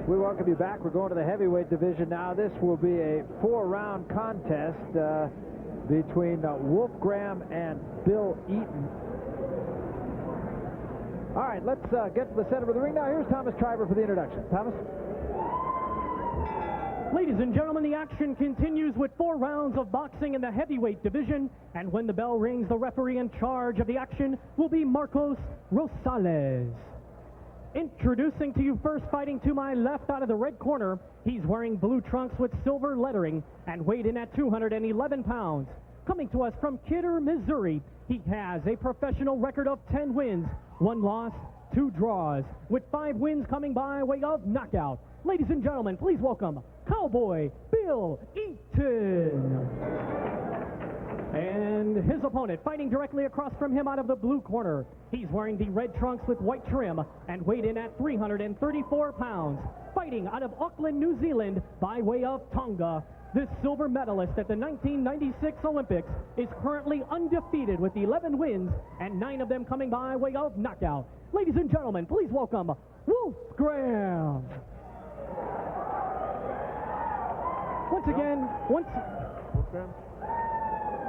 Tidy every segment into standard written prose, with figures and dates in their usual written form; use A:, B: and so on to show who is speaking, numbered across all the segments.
A: We welcome you back. We're going to the heavyweight division now. This will be a 4-round contest between Wolfgramm and Bill Eaton. All right, let's get to the center of the ring now. Here's Thomas Triber for the introduction. Thomas?
B: Ladies and gentlemen, the action continues with 4 rounds of boxing in the heavyweight division. And when the bell rings, the referee in charge of the action will be Marcos Rosales. Introducing to you first, fighting to my left out of the red corner, he's wearing blue trunks with silver lettering and weighed in at 211 pounds. Coming to us from Kidder, Missouri, he has a professional record of 10 wins, 1 loss, 2 draws, with 5 wins coming by way of knockout. Ladies and gentlemen, please welcome Cowboy Bill Eaton. And his opponent, fighting directly across from him out of the blue corner. He's wearing the red trunks with white trim and weighed in at 334 pounds. Fighting out of Auckland, New Zealand by way of Tonga. This silver medalist at the 1996 Olympics is currently undefeated with 11 wins and 9 of them coming by way of knockout. Ladies and gentlemen, please welcome Wolfgramm.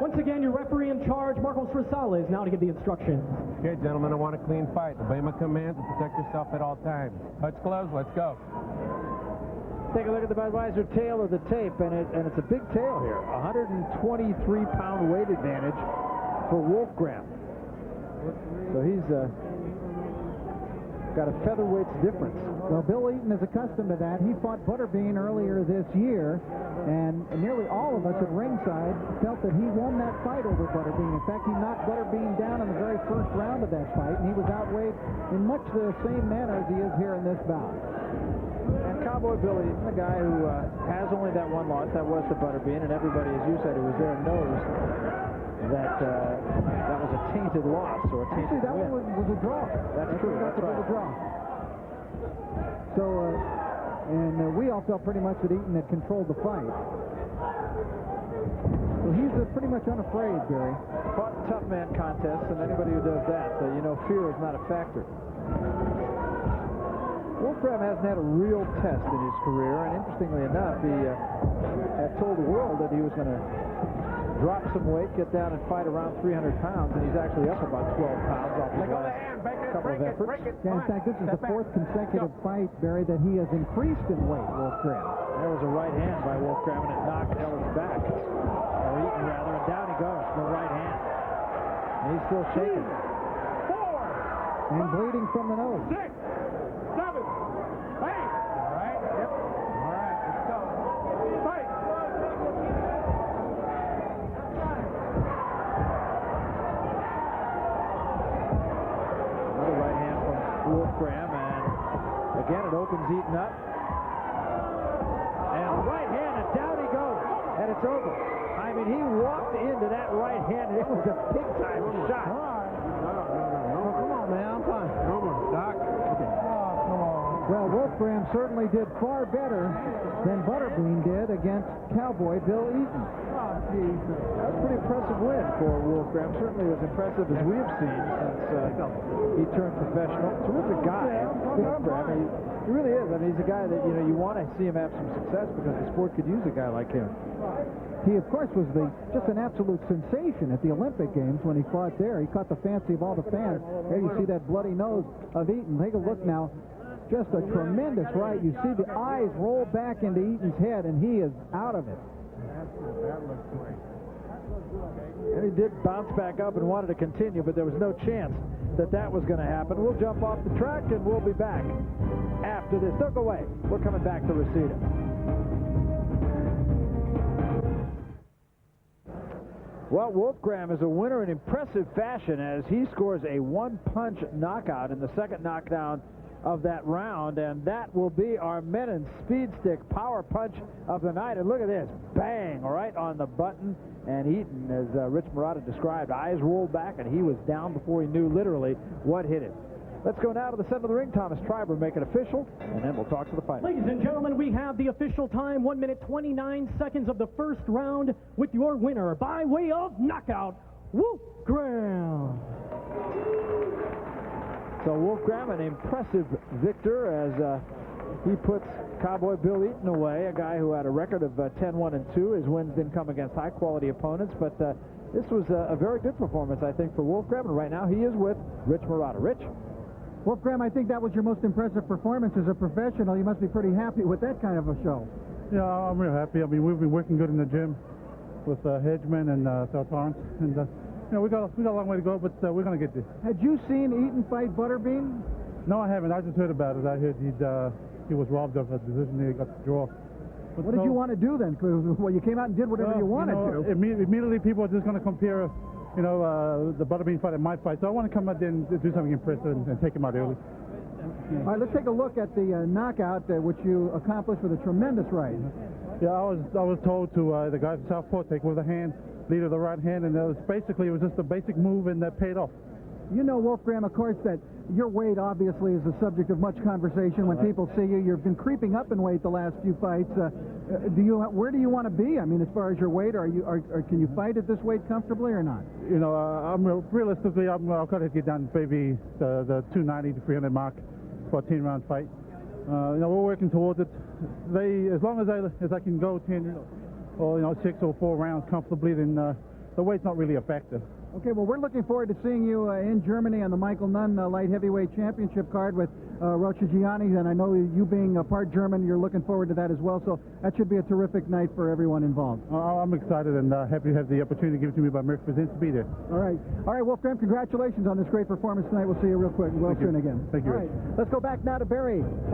B: Once again, your referee in charge, Marcos Rosales, now to give the instructions.
C: Okay, gentlemen, I want a clean fight. Obey my commands and protect yourself at all times. Touch gloves, let's go.
A: Take a look at the Budweiser tail of the tape, and it's a big tail here. 123-pound weight advantage for Wolfgramm. So he's got a featherweight's difference.
D: Well, Bill Eaton is accustomed to that. He fought Butterbean earlier this year, and nearly all of us at ringside felt that he won that fight over Butterbean. In fact, he knocked Butterbean down in the very first round of that fight, and he was outweighed in much the same manner as he is here in this bout.
A: And Cowboy Bill Eaton, a guy who has only that 1 loss, that was to Butterbean, and everybody, as you said, who was there knows that that was a tainted loss or a tainted
D: Actually, that
A: win.
D: one was a draw.
A: That's true. That's right.
D: A draw. So, and we all felt pretty much that Eaton had controlled the fight. So he's pretty much unafraid, Barry.
A: Fought tough man contests, and anybody who does that, you know, fear is not a factor. Wolfgramm hasn't had a real test in his career, and interestingly enough, he had told the world that he was going to drop some weight, get down and fight around 300 pounds, and he's actually up about 12 pounds off his last couple of efforts.
D: Yeah, in fact, this is the 4th consecutive fight, Barry, that he has increased in weight, Wolfgramm.
A: There was a right hand by Wolfgramm, and it knocked Ellis back. Or Eaton, rather, and down he goes, the right hand. And he's still shaking.
D: 4, and bleeding from the nose.
C: 6, 7, 8. All right, yep. All right, let's go. Fight.
A: Another right hand from Wolfgramm, and again it opens Eaton up. And right hand, and down he goes, and it's over. I mean, he walked into that right hand, and it was a big-time shot.
C: No, come on, man, I'm fine. No more, Doc. Okay. Oh, come on.
D: Well, Wolfgramm certainly did far better than Butterbean did against Cowboy Bill Eaton.
C: Oh, Jesus.
A: That was a pretty impressive win for Wolfgramm. Certainly as impressive as we have seen since he turned professional. Terrific guy, Wolfgramm. He really is. I mean, he's a guy that, you know, you want to see him have some success because the sport could use a guy like him.
D: He, of course, was just an absolute sensation at the Olympic Games when he fought there. He caught the fancy of all the fans. There you see that bloody nose of Eaton. Take a look now. Just a tremendous right. You see the eyes roll back into Eaton's head, and he is out of it.
C: That looks great.
A: And he did bounce back up and wanted to continue, but there was no chance that that was going to happen. We'll jump off the track, and we'll be back after this. Don't go away. We're coming back to Reseda. Well, Wolfgramm is a winner in impressive fashion as he scores a 1-punch knockout in the second knockdown of that round, and that will be our Menon Speed Stick power punch of the night. And look at this, bang, right on the button. And Eaton, as Rich Murata described, eyes rolled back, and he was down before he knew literally what hit him. Let's go now to the center of the ring. Thomas Triber make it official, and then we'll talk to the fighter.
B: Ladies and gentlemen, we have the official time, 1 minute 29 seconds of the first round, with your winner by way of knockout, Wolfgramm.
A: So Wolfgramm, an impressive victor, as He puts Cowboy Bill Eaton away, a guy who had a record of 10-1-2. His wins didn't come against high-quality opponents, but this was a very good performance, I think, for Wolfgramm. And right now he is with Rich Marotta. Rich?
D: Wolfgramm, I think that was your most impressive performance as a professional. You must be pretty happy with that kind of a show.
E: Yeah, I'm real happy. I mean, we've been working good in the gym with Hedgeman and South Torrance, and you know, we got a long way to go, but we're going to get there.
D: Had you seen Eaton fight Butterbean?
E: No, I haven't. I just heard about it. I heard he was robbed of a decision. He got the draw. But
D: what did you want to do then? Well, you came out and did whatever you wanted to.
E: Immediately, people are just going to compare, you know, the Butterbean fight and my fight. So I want to come out there and do something impressive and take him out early.
D: All right, let's take a look at the knockout, which you accomplished with a tremendous right.
E: Yeah, I was told to the guy from Southport take with the hand, lead with the right hand, and it was just a basic move, and that paid off.
D: You know, Wolfgramm, of course, that your weight obviously is the subject of much conversation when people see you. You've been creeping up in weight the last few fights. Where do you want to be? I mean, as far as your weight, can you fight at this weight comfortably or not?
E: You know, realistically, I'll try to get down maybe the 290 to 300 mark for a 10-round fight. You know, we're working towards it. As long as I can go 10 or 6 or 4 rounds comfortably, then the weight's not really a factor.
D: Okay, well, we're looking forward to seeing you in Germany on the Michael Nunn light heavyweight championship card with Rochagiani, and I know you being a part German, you're looking forward to that as well, so that should be a terrific night for everyone involved.
E: I'm excited and happy to have the opportunity given to me by Merck Presents to be there.
D: All right, Wolfgramm, congratulations on this great performance tonight. We'll see you real quick, real soon again.
E: Thank you.
D: All right, let's go back now to Barry.